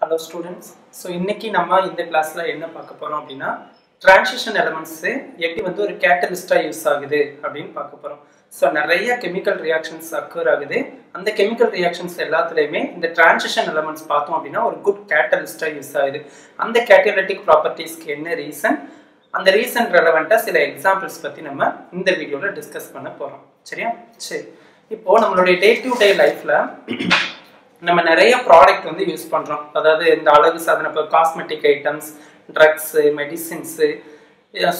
Hello students. So இன்னைக்கு நம்ம இந்த கிளாஸ்ல என்ன பார்க்க போறோம் அப்படினா transition elements எப்படி வந்து ஒரு catalyst யூஸ் ஆகுது அப்படினு பார்க்க போறோம். So நிறைய chemical reactions occur ஆகுது. அந்த chemical reactions எல்லாத்துலயுமே இந்த transition elements பார்த்தோம் அப்படினா ஒரு good catalyst யூஸ் ஆகுது. அந்த catalytic propertiesக்கு என்ன ரீசன்? அந்த ரீசன் ரெலவெண்டா சில எக்ஸாம்பிள்ஸ் பத்தி நம்ம இந்த வீடியோல டிஸ்கஸ் பண்ண போறோம். சரியா? சரி. இப்போ நம்மளுடைய டே டு டே லைஃப்ல நம்ம நிறைய ப்ராடக்ட் வந்து யூஸ் பண்றோம். அதாவது இந்த அழகு சாதன cosmetic items, drugs, medicines,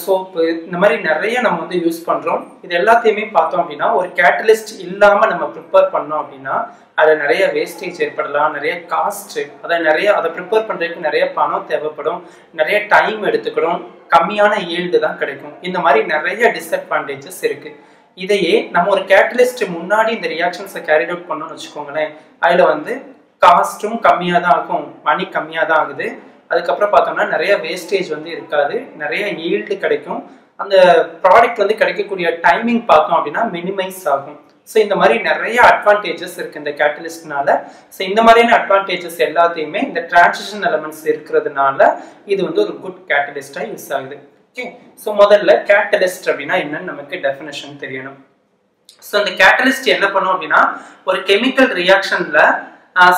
soap, இந்த மாதிரி நிறைய நம்ம வந்து யூஸ் பண்றோம். இது எல்லாத்தையுமே பார்த்தோம் அப்படின்னா ஒரு கேட்டலிஸ்ட் இல்லாம நம்ம ப்ரிப்பேர் பண்ணோம் அப்படின்னா அதில் நிறைய வேஸ்டேஜ் ஏற்படலாம், நிறைய காஸ்ட், அதை ப்ரிப்பேர் பண்றதுக்கு நிறைய பணம் தேவைப்படும், நிறைய டைம் எடுத்துக்கணும், கம்மியான ஈல்டு தான் கிடைக்கும். இந்த மாதிரி நிறைய டிஸ்அட்வான்டேஜஸ் இருக்கு. இதையே நம்ம ஒரு கேட்டலிஸ்ட் முன்னாடி இந்த ரியாக்ஷன்ஸை கேரிட் அவுட் பண்ணணும்னு வச்சுக்கோங்களேன், அதில் வந்து காஸ்ட்டும் கம்மியாக தான் ஆகும், மணி கம்மியாக தான் ஆகுது. அதுக்கப்புறம் பார்த்தோம்னா நிறைய வேஸ்டேஜ் வந்து இருக்காது, நிறைய ஈல்டு கிடைக்கும். அந்த ப்ராடக்ட் வந்து கிடைக்கக்கூடிய டைமிங் பார்த்தோம் அப்படின்னா மினிமைஸ் ஆகும். ஸோ இந்த மாதிரி நிறைய அட்வான்டேஜஸ் இருக்கு இந்த கேட்டலிஸ்ட்னால. ஸோ இந்த மாதிரியான அட்வான்டேஜஸ் எல்லாத்தையுமே இந்த டிரான்சிஷன் எலமெண்ட்ஸ் இருக்கிறதுனால இது வந்து ஒரு குட் கேட்டலிஸ்டா யூஸ் ஆகுது. ஓகே, ஸோ முதல்ல கேட்டலிஸ்ட் அப்படின்னா என்னன்னு நமக்கு டெஃபினேஷன் தெரியணும். ஸோ இந்த கேட்டலிஸ்ட் என்ன பண்ணும் அப்படின்னா ஒரு கெமிக்கல் ரியாக்ஷன்ல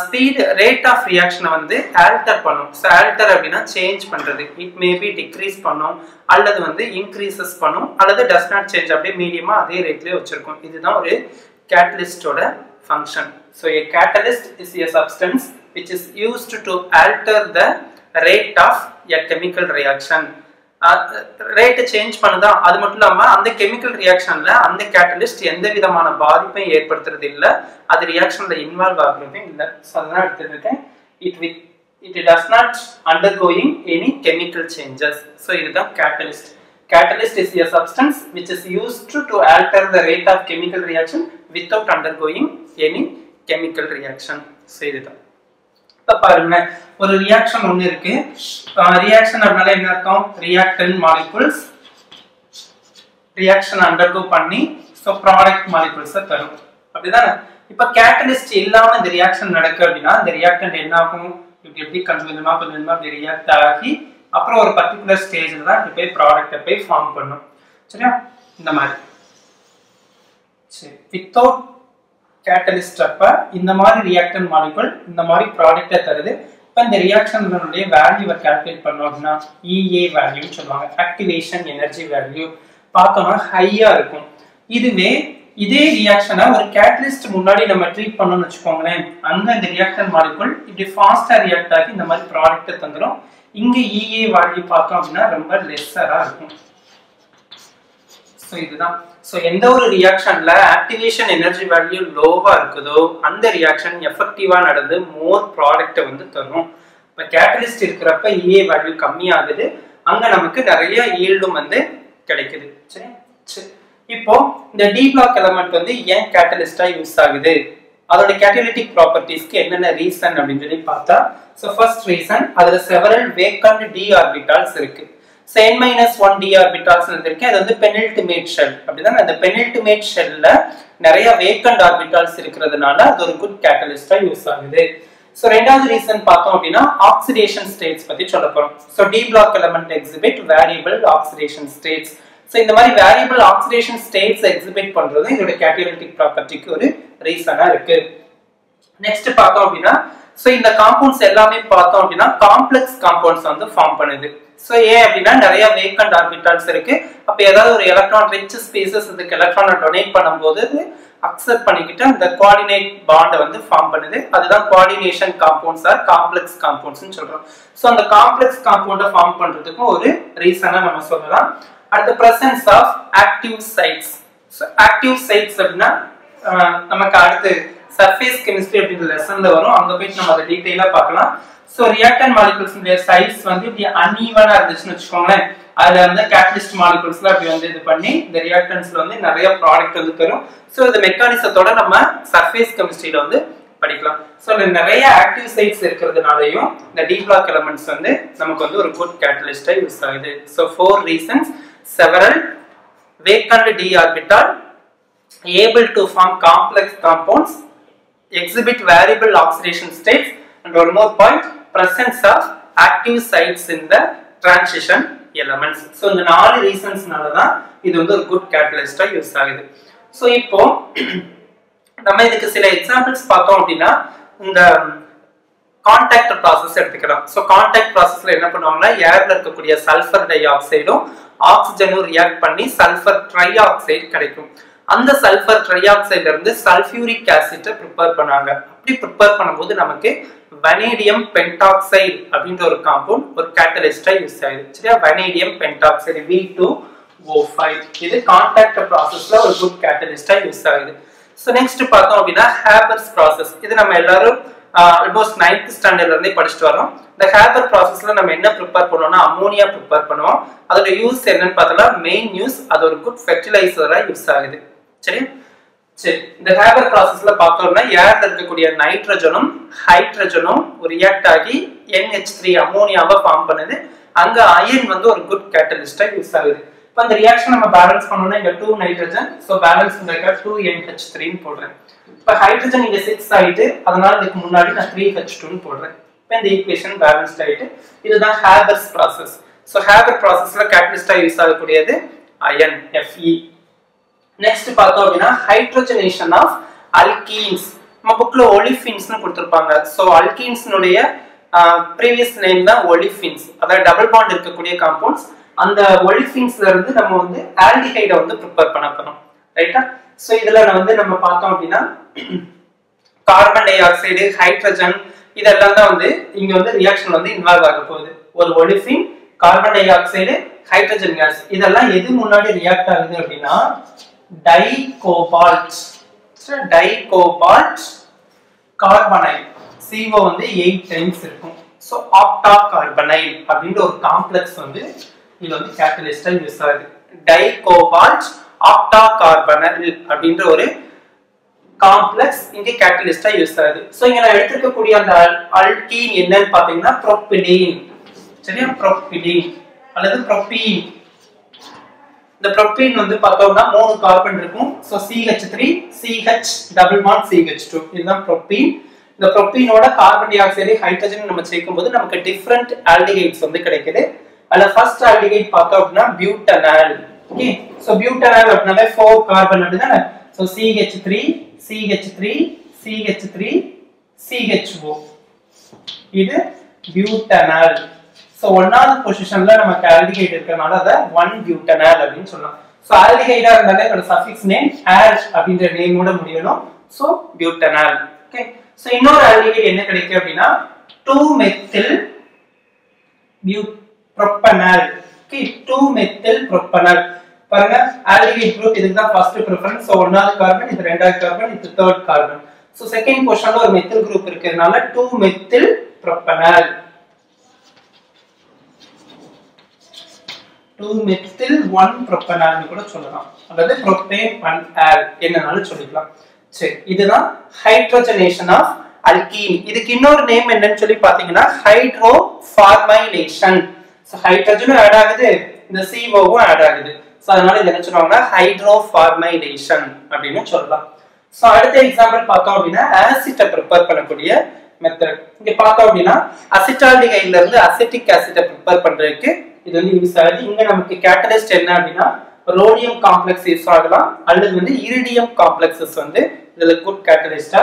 ஸ்பீட் ரேட் ஆஃப் ரியாக்ஷனை வந்து ஆல்டர் பண்ணும். ஸோ ஆல்டர் அப்படின்னா சேஞ்ச் பண்றது. இட் மேபி டிக்ரீஸ் பண்ணும், அல்லது வந்து இன்க்ரீசஸ் பண்ணும், அல்லது டஸ் நாட் சேஞ்ச், அப்படியே மீடியமா அதே ரேட்லயே வச்சிருக்கும். இதுதான் ஒரு கேட்டலிஸ்டோட function. So a catalyst is a substance which is used to alter the rate of a chemical reaction. ரேட்டை சேஞ்ச் பண்ணுதான், அது மட்டும் இல்லாம அந்த கெமிக்கல் ரியாக்ஷன்ல அந்த கேட்டலிஸ்ட் எந்த விதமான பாதிப்பையும் ஏற்படுத்துறது இல்லை, அது ரியாக்ஷன்ல இன்வால்வ் ஆகுறதும் இல்லை. ஸோ அதெல்லாம் எடுத்துருக்கேன். it does not undergoing any chemical changes. So இதுதான் catalyst. Catalyst is a substance which is used to alter the rate of chemical reaction without undergoing any chemical reaction. So இதுதான். பாருங்க, ஒரு reaction ஒண்ணு இருக்கு. Reaction அப்படினால என்ன அர்த்தம்? Reactant molecules reaction undergo பண்ணி so product molecules தரும். அப்படிதானே? இப்ப கேட்டலிஸ்ட் இல்லாம இந்த ரியாக்ஷன் நடக்கு அப்படின்னா இந்த ரியாக்டன்ட் என்ன ஆகும்? இப்படி கொஞ்சமா அப்படி ரியாக்ட் ஆகி அப்புறம் ஒரு பர்டிகுலர் ஸ்டேஜ்ல தான் இப்படி போய் ப்ராடக்ட்டை போய் ஃபார்ம் பண்ணும். சரியா? இந்த மாதிரி. சரி, வித்தவுட் கேட்டலிஸ்ட் அப்ப இந்த மாதிரி ரியாக்டன்ட் மாலிகூல் இந்த மாதிரி ப்ராடக்ட்டை தருது. இப்ப இந்த ரியாக்ஷன்களுடைய வேல்யூவை கால்குலேட் பண்ணோம் அப்படின்னா EA வேல்யூன்னு சொல்லுவாங்க, ஆக்டிவேஷன் எனர்ஜி வேல்யூ. பார்த்தோம்னா ஹையா இருக்கும். இதே ரியாக்ஷனை ஒரு கேட்டலிஸ்ட் முன்னாடி நம்ம ட்ரீட் பண்ணோம்னு வச்சுக்கோங்களேன், அங்க இந்த ரியாக்டன்ட் மாலிகூல் இப்படி ஃபாஸ்டா ரியாக்ட் ஆகி இந்த மாதிரி ப்ராடக்ட்டை தந்துடும். இங்க EA வேல்யூ பார்த்தோம் அப்படின்னா ரொம்ப லெஸ்ஸரா இருக்கும். ஸோ இதுதான். ஸோ எந்த ஒரு ரியாக்ஷன்ல ஆக்டிவேஷன் எனர்ஜி வேல்யூ லோவா இருக்குதோ அந்த ரியாக்ஷன் எஃபெக்டிவா நடந்து மோர் ப்ராடக்ட்டை வந்து தரும். இப்போ கேட்டலிஸ்ட் இருக்கிறப்ப EA வேல்யூ கம்மியாகுது, அங்க நமக்கு நிறைய ஈல்டும் வந்து கிடைக்குது. சரி, இப்போ இந்த டி பிளாக் எலமெண்ட் வந்து ஏன் கேட்டலிஸ்டா யூஸ் ஆகுது, அதோட கேட்டலிட்டிக் ப்ராப்பர்ட்டிஸ்க்கு என்னென்ன ரீசன் அப்படின்னு சொல்லி பார்த்தா, ஸோ ஃபர்ஸ்ட் ரீசன், அதுல செவரல் வேக்கன்ட் டி ஆர்பிட்டால்ஸ் இருக்கு. N-1 d ஆர்பிட்டால்ஸ் இருக்கு. அது வந்து பெனில்டிமேட் ஷெல். அப்படிதான் அந்த பெனில்டிமேட் ஷெல்ல நிறைய வேக்கன்ட் ஆர்பிட்டால்ஸ் இருக்கிறதுனால அது ஒரு குட் கேட்டலிஸ்டா யூஸ் ஆகுது. சோ ரெண்டாவது ரீசன் பார்த்தோம் அப்படின்னா ஆக்சிடேஷன் ஸ்டேட்ஸ் பத்தி சொல்ல போறோம். So D block element exhibit variable oxidation states. So இந்த மாதிரி வேரியபிள் ஆக்சிடேஷன் ஸ்டேட்ஸ் எக்ஸிபிட் பண்றது இதோட கேட்டலிட்டிக் ப்ராப்பர்ட்டிக்கு ஒரு ரீசனா இருக்கு. நெக்ஸ்ட் பார்த்தோம் அப்படின்னா சோ இந்த காம்பவுண்ட்ஸ் எல்லாமே பார்த்தோம் அப்படின்னா காம்ப்ளெக்ஸ் காம்பவுண்ட்ஸ் வந்து ஃபார்ம் பண்ணுது. சோ ஏன் அப்படின்னா நிறைய வேக்கன்ட் ஆர்பிட்டால்ஸ் இருக்கு. அப்ப ஏதாவது ஒரு எலக்ட்ரான் ரிச் ஸ்பீசஸ் இதுக்கு எலக்ட்ரானை டொனேட் பண்ணும்போது அக்செப்ட் பண்ணிக்கிட்டு அந்த கோஆர்டினேட் பாண்டை வந்து ஃபார்ம் பண்ணுது. அதுதான் கோஆர்டினேஷன் காம்பவுண்ட்ஸ் ஆர் காம்ப்ளெக்ஸ் காம்பவுண்ட்ஸ்னு சொல்றோம். சோ அந்த காம்ப்ளெக்ஸ் காம்பவுண்டை ஃபார்ம் பண்றதுக்கும் ஒரு ரீசனா நம்ம சொல்லலாம். அடுத்து presence of active sites. So active sites அப்படின்னா நமக்கு அடுத்து சர்ஃபேஸ் கெமிஸ்ட்ரி அப்படிங்கிற லெசன்ல வரும், அங்க போய் நம்ம அதை டீடைலா பார்க்கலாம். சோ ரியாக்டன்ட் மாலிகூல்ஸ் சைஸ் வந்து இப்படி அன்ஈவனா இருந்துச்சுன்னு வச்சுக்கோங்களேன், அதுல வந்து கேட்டலிஸ்ட் மாலிகூல்ஸ்ல அப்படி வந்து இது பண்ணி இந்த ரியாக்டன்ட்ஸ்ல வந்து நிறைய ப்ராடக்ட் வந்து தரும். சோ இந்த மெக்கானிசத்தோட நம்ம சர்ஃபேஸ் கெமிஸ்ட்ரியில வந்து படிக்கலாம். சோ நிறைய ஆக்டிவ் சைட்ஸ் இருக்கிறதுனாலயும் இந்த டி பிளாக் எலிமெண்ட்ஸ் வந்து நமக்கு வந்து ஒரு குட் கேட்டலிஸ்டா யூஸ் ஆகுது. So 4 reasons: several vacant d orbital, able to form complex compounds, exhibit variable oxidation states, and one more point, presence of active sites in the transition elements. So இந்த நாலு ரீசன்ஸ்னால தான் இது வந்து ஒரு குட் கேட்டலிஸ்டா use ஆகுது. So இப்போ நம்ம இதுக்கு சில எக்ஸாம்பிள்ஸ் பார்த்தோம் அப்படின்னா இந்த கான்டாக்ட் ப்ராசஸ் எடுத்துக்கலாம். ஸோ கான்டாக்ட் ப்ராசஸ்ல என்ன பண்ணுவாங்கன்னா ஏர்ல இருக்கக்கூடிய சல்ஃபர் டை ஆக்சைடும் ஆக்சிஜனும் ரியாக்ட் பண்ணி சல்ஃபர் ட்ரை ஆக்சைடு கிடைக்கும். அந்த சல்ஃபர் ட்ரை ஆக்சைட்ல இருந்து சல்ஃபியூரிக் ஆசிட்டை ப்ரிப்பேர் பண்ணாங்க. அப்படி ப்ரிப்பேர் பண்ணும்போது நமக்கு வனேடியம் பென்டாக்சைடு அப்படின்ற ஒரு காம்பவுண்ட் ஒரு கேட்டலிஸ்டா யூஸ் ஆகுது. சரியா, வனேடியம் பென்டாக்சைடு V2O5 இது கான்டாக்ட் ப்ராசஸ்ல ஒரு குட் கேட்டலிஸ்டா யூஸ் ஆகுது. ஸோ நெக்ஸ்ட் பார்த்தோம் அப்படின்னா ஹேபர்ஸ் ப்ராசஸ். இது நம்ம எல்லாரும் ஆல்மோஸ்ட் 9th ஸ்டாண்டர்ட்ல இருந்தே படிச்சுட்டு வரோம். இந்த ஹேபர் ப்ராசஸ்ல நம்ம என்ன ப்ரிப்பேர் பண்ணுவோம்னா அமோனியா ப்ரிப்பேர் பண்ணுவோம். அதோட யூஸ் என்னன்னு பார்த்தோம்னா மெயின் யூஸ் அது ஒரு குட் ஃபெர்டிலைசரா யூஸ் ஆகுது. சரி, இந்த ஹேபர் ப்ராசஸ்ல பார்த்தோம்னா ஏர்ல இருக்கக்கூடிய நைட்ரஜனும் ஹைட்ரஜனும் ரியாக்ட் ஆகி NH3 அமோனியாவை ஃபார்ம் பண்ணுது. அங்க அயன் வந்து ஒரு குட் கேட்டலிஸ்டா யூஸ் ஆகுது. இப்போ இந்த ரியாக்ஷன் நம்ம பேலன்ஸ் பண்ணோம்னா இங்க 2 நைட்ரஜன், ஸோ பேலன்ஸ் பண்றதுக்கு 2NH3 போடுறேன். இப்போ ஹைட்ரஜன் இங்க 6 ஆயிட்டு, அதனால இதுக்கு முன்னாடி நான் 3H2 போடுறேன். இப்போ இந்த ஈக்குவேஷன் பேலன்ஸ்ட் ஆயிட்டு இதுதான் ஹேபர்ஸ் ப்ராசஸ். ஸோ ஹேபர் ப்ராசஸ்ல கேட்டலிஸ்டா யூஸ் ஆகக்கூடியது அயன் Fe. நெக்ஸ்ட் பார்த்தோம் அப்படின்னா ஹைட்ரோஜனேஷன் ஆஃப் அல்கீன்ஸ். நம்ம புக்ல ஒலிஃபின்ஸ்னு கொடுத்துருப்பாங்க. ஸோ அல்கீன்ஸ்னுடைய ப்ரீவியஸ் நேம் தான் ஒலிஃபின்ஸ். அதாவது டபுள் பாண்ட் இருக்கக்கூடிய காம்பவுண்ட்ஸ். அந்த ஒலிஃபின்ஸ்ல இருந்து நம்ம வந்து ஆல்டிஹைடை வந்து ப்ரிப்பேர் பண்ண போறோம். ரைட்டா? ஸோ இதுல நம்ம பார்த்தோம் அப்படின்னா கார்பன் டை ஆக்சைடு ஹைட்ரஜன் இதெல்லாம் தான் வந்து இங்க வந்து ரியாக்ஷன் வந்து இன்வால்வ் ஆக போகுது. ஒரு olefin, carbon dioxide, hydrogen gas இதெல்லாம் எது முன்னாடி ரியாக்ட் ஆகுது அப்படின்னா டைகோபால்ட். டைகோபால்ட் கார்பனைல் CO வந்து 8 டைம்ஸ் இருக்கும். ஸோ ஆக்டா கார்பனைல் அப்படின்ற ஒரு காம்ப்ளெக்ஸ் வந்து இது வந்து கேட்டலிஸ்டா யூஸ் ஆகுது. டைகோபால்ட் ஆக்டா கார்பனைல் அப்படின்ற ஒரு காம்ப்ளெக்ஸ் இங்க கேட்டலிஸ்டா யூஸ் ஆகுது. ஸோ இங்க நான் எடுத்துக்கக்கூடிய அந்த அல்கீன் என்னன்னு பாத்தீங்கன்னா ப்ரோபிலீன். சரியா, ப்ரோபிலீன் அல்லது ப்ரோபீன். இந்த ப்ரோபீன் வந்து பார்த்தோம்னா 3 கார்பன் இருக்கும். So CH3 CH double bond CH2 இதுதான் ப்ரோபீன். இந்த ப்ரோபீனோட கார்பன் டை ஆக்சைடு ஹைட்ரஜன் நம்ம சேர்க்கும்போது நமக்கு டிஃபரண்ட் ஆல்டிஹைட்ஸ் வந்து கிடைக்குது. அதுல ஃபர்ஸ்ட் ஆல்டிஹைட் பார்த்தோம் அப்படின்னா பியூட்டனால். ஓகே, ஸோ பியூட்டனால் அப்படின்னாலே 4 கார்பன் அப்படிதானே. So CH3 CH3 CH3 CHO இது பியூட்டனால். ஸோ 1வது பொசிஷன்ல நமக்கு ஆல்டிஹைட் இருக்கறனால அத 1 பியூட்டனால் அப்படின்னு சொல்லலாம். ஸோ ஆல்டிஹைடா இருந்தாலே அதோட சஃபிக்ஸ் நேம் ஆல் அப்படின்ற நேமோட முடியணும். So butanol. ஓகே, ஸோ இன்னொரு ஆல்டிஹைட் என்ன கிடைக்கும் அப்படின்னா 2-மெத்தில் புரோப்பனால். ஓகே, 2-மெத்தில் புரோப்பனால். பாருங்க ஆல்டிஹைட் குரூப் இதுக்கு தான் ஃபர்ஸ்ட் பிரெஃபரன்ஸ். ஸோ 1வது கார்பன், இது 2வது கார்பன், இது 3rd கார்பன். ஸோ செகண்ட் பொசிஷன்ல ஒரு மெத்தில் குரூப் இருக்கிறதுனால 2-மெத்தில் புரோப்பனால். 2-மெத்தில் 1-புரோப்பனால் கூட சொல்லலாம், அல்லது புரோபேன் 1-ஆல் என்னனாலும் சொல்லிக்கலாம். சரி, இதுதான் ஹைட்ரோஜனேஷன் ஆஃப் அல்கீன். இதுக்கு இன்னொரு நேம் என்னன்னு சொல்லி பாத்தீங்கன்னா ஹைட்ரோஃபார்மைலேஷன். சோ ஹைட்ரஜனும் ஆட் ஆகுது, இந்த COவும் ஆட் ஆகுது. சோ அதனால இது என்ன சொல்றாங்கன்னா ஹைட்ரோஃபார்மைலேஷன் அப்படின்னு சொல்லலாம். சோ அடுத்த எக்ஸாம்பிள் பார்த்தோம் அப்படின்னா ஆசிட்டை ப்ரிப்பேர் பண்ணக்கூடிய மெத்தட். இங்க பார்த்தோம் அப்படின்னா அசிட்டால்டிஹைட்ல இருந்து அசிட்டிக் ஆசிட்டை ப்ரிப்பேர் பண்றதுக்கு இது வந்து யூஸ் ஆகுது. இங்க நமக்கு கேட்டலிஸ்ட் என்ன அப்படின்னா ரோடியம் காம்ப்ளெக்ஸ் யூஸ் ஆகலாம், அல்லது வந்து இரிடியம் காம்ப்ளெக்ஸஸ் வந்து இதுல குட் கேட்டலிஸ்டா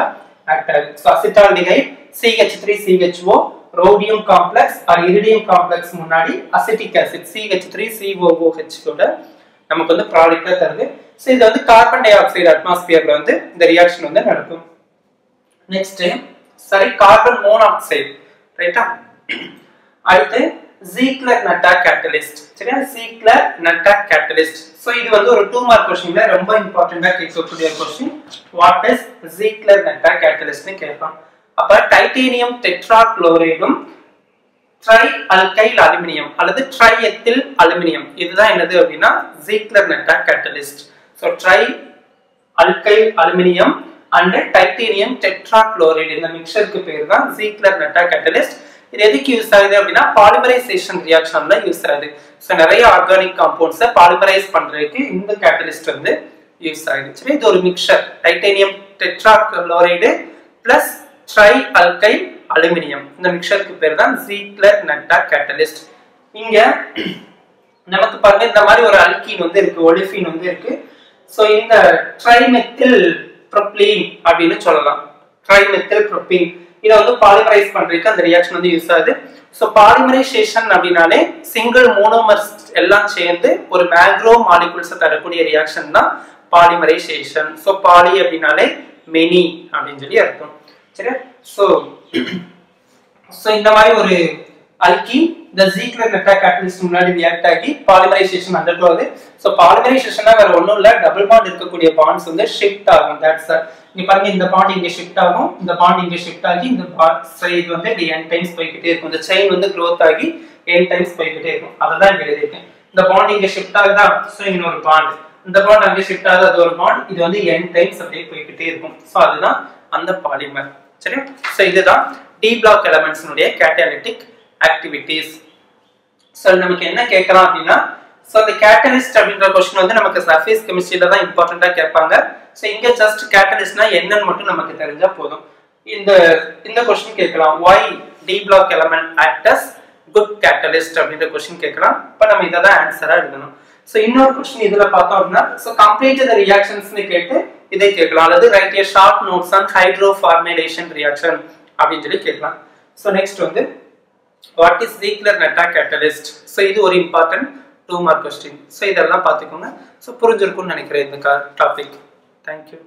ஆக்ட் ஆகுது. So acetaldehyde CH3 CHO rhodium complex or iridium complex முன்னாடி அசிட்டிக் ஆசிட் CH3 COOH கூட நமக்கு வந்து ப்ராடக்டா தருது. ஸோ இது வந்து கார்பன் டை ஆக்சைடு அட்மாஸ்பியர்ல வந்து இந்த ரியாக்ஷன் வந்து நடக்கும். நெக்ஸ்ட் சரி கார்பன் மோனாக்சைடு. ரைட்டா? அடுத்து Ziegler-Natta catalyst. சரியா? Ziegler-Natta catalyst. So இது வந்து ஒரு 2 மார்க் क्वेश्चनல ரொம்ப இம்பார்ட்டன்ட்டா கேட்கக்கூடிய question. What is Ziegler-Natta catalyst னு கேட்பான். அப்ப டைட்டேனியம் டெட்ராக்ளோரைடும் ட்ரை அல்கைல் அலுமினியம் அல்லது ட்ரை எத்தில் அலுமினியம் இதுதான் என்னது அப்படின்னா Ziegler-Natta catalyst. So tri alkyl aluminium and titanium tetrachloride இந்த மிக்சருக்கு பேர் தான் Ziegler-Natta catalyst. இது எதுக்கு யூஸ் ஆகுது அப்படின்னா பாலிமரைசேஷன் ரியாக்ஷன்ல யூஸ் ஆகுது. ஸோ நிறைய ஆர்கானிக் காம்பவுண்ட்ஸை பாலிமரைஸ் பண்றதுக்கு இந்த கேட்டலிஸ்ட் வந்து யூஸ் ஆகுது. இது ஒரு mixture titanium tetrachloride plus trialkyl aluminium. இந்த மிக்சருக்கு பேர் தான் ஜீக்லர்-நட்டா கேட்டலிஸ்ட். இங்க நமக்கு பாருங்க இந்த மாதிரி ஒரு அல்கீன் வந்து இருக்கு, ஒலிஃபின் வந்து இருக்கு. சோ இந்த ட்ரைமெத்தில் ப்ரோப்ளீன் அப்படின்னு சொல்லலாம். ட்ரைமெத்தில் ப்ரோப்பீன் இதை வந்து பாலிமரைஸ் பண்றதுக்கு அந்த ரியாக்ஷன் வந்து யூஸ் ஆகுது. ஸோ பாலிமரைசேஷன் அப்படின்னாலே சிங்கிள் மோனோமர்ஸ் எல்லாம் சேர்ந்து ஒரு மேக்ரோ மாலிகுல்ஸ் தரக்கூடிய ரியாக்ஷன் தான் பாலிமரைசேஷன். ஸோ பாலி அப்படின்னாலே மெனி அப்படின்னு சொல்லி அர்த்தம். சரி, ஸோ இந்த மாதிரி ஒரு அல்கீன் இந்த ஜீக்லர்-நட்டா கேட்டலிஸ்ட் முன்னாடி ரியாக்ட் ஆகி பாலிமரைசேஷன் அண்டர்கோ ஆகுது. ஸோ பாலிமரைசேஷனா வேற ஒன்றும் இல்லை, டபுள் பாண்ட் இருக்கக்கூடிய பாண்ட்ஸ் வந்து ஷிஃப்ட் ஆகும். தட்ஸ் இங்க பாருங்க, இந்த பாண்ட் இங்க ஷிஃப்ட் ஆகும், இந்த பாண்ட் இங்க ஷிஃப்ட் ஆகி இந்த சைடு வந்து n டைம்ஸ் போய்கிட்டே இருக்கும். இந்த செயின் வந்து growth ஆகி n டைம்ஸ் போய்கிட்டே இருக்கும். அததான் இங்க எழுதிருக்கேன். இந்த பாண்ட் இங்க ஷிஃப்ட் ஆகுதா, ஸோ இங்க ஒரு பாண்ட், இந்த பாண்ட் அங்கே ஷிஃப்ட் ஆகுது, அது ஒரு பாண்ட், இது வந்து n டைம்ஸ் அப்படியே போய்கிட்டே இருக்கும். ஸோ அதுதான் அந்த பாலிமர். சரி, ஸோ இதுதான் டி பிளாக் எலமெண்ட்ஸ்னுடைய கேட்டலிட்டிக் ஆக்டிவிட்டீஸ். ஸோ நமக்கு என்ன கேட்கலாம் அப்படின்னா, ஸோ அந்த கேட்டலிஸ்ட் அப்படின்ற கொஸ்டின் வந்து நமக்கு சர்ஃபேஸ் கெமிஸ்ட்ரியில தான் இம்பார்ட்டண்டா கேட்பாங்க. ஸோ இங்க ஜஸ்ட் கேட்டலிஸ்ட்னா என்னன்னு மட்டும் நமக்கு தெரிஞ்சா போதும். இந்த கொஸ்டின் கேட்கலாம், why D block element act as good catalyst அப்படின்ற கொஸ்டின் கேட்கலாம். இப்போ நம்ம இதை தான் ஆன்சரா எழுதணும். ஸோ இன்னொரு கொஸ்டின் இதுல பார்த்தோம் அப்படின்னா, ஸோ கம்ப்ளீட் த ரியாக்ஷன்ஸ்னு கேட்டு இதை கேட்கலாம், அல்லது right a short notes on hydro formation reaction அப்படின்னு சொல்லி கேட்கலாம். ஸோ நெக்ஸ்ட் வந்து வாட் இஸ் ஜீக்லர்-நட்டா கேட்டலிஸ்ட். ஸோ இது ஒரு இம்பார்ட்டன்ட் 2 மார்க் கொஸ்டின். ஸோ இதெல்லாம் பார்த்துக்கோங்க. ஸோ புரிஞ்சிருக்கும்னு நினைக்கிறேன் இந்த டாபிக். தேங்க்யூ.